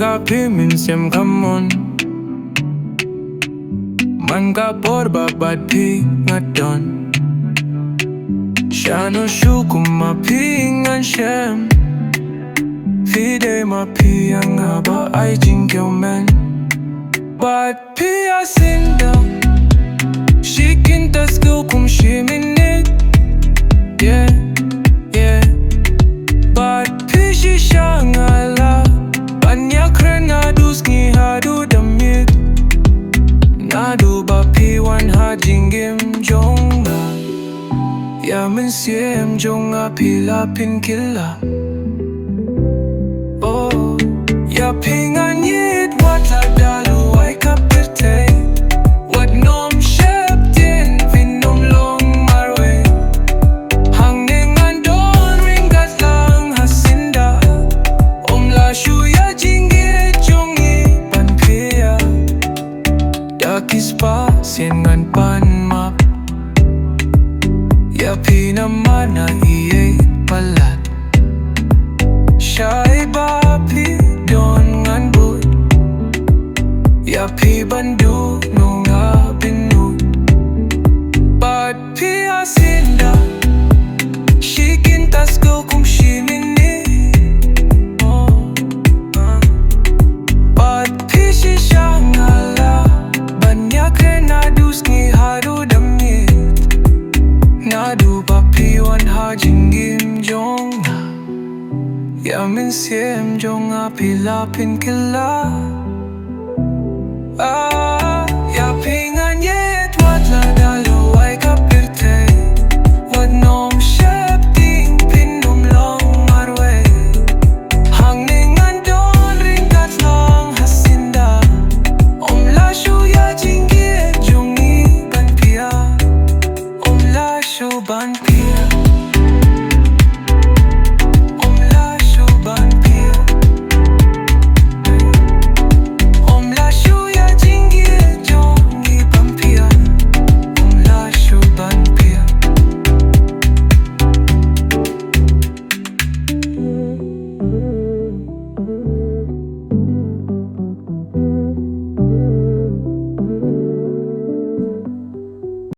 kapi min siem kamon man ka porba bad pi ngadon shano shukum ma pi ngan shem fide ma pi angaba ai jingieid men bad pi asinda shikin tasku kum shiminit yeah yeah bad pi shishangala banya krena duski hadu damit nadu ba pi wan ha jingim jong ya min siem jong a pila pin killa oh ya pingan yit wat la dalu ai kapite wat nom shep din vin nom long marwe hang ning an don ring gat lang hasinda la shu ya jingieid jong pan pia dakis pa sien ngan pan map ya pina mana iye palat shai ba pi don ngan but ya pi bandu nunga binu bad pi asinda shikin tasgo kum shimini bad pi shishangala banya krena duski hadu damit nadu ba pi wan ha jingim jong ya min siem jong a pila pin killa ya pi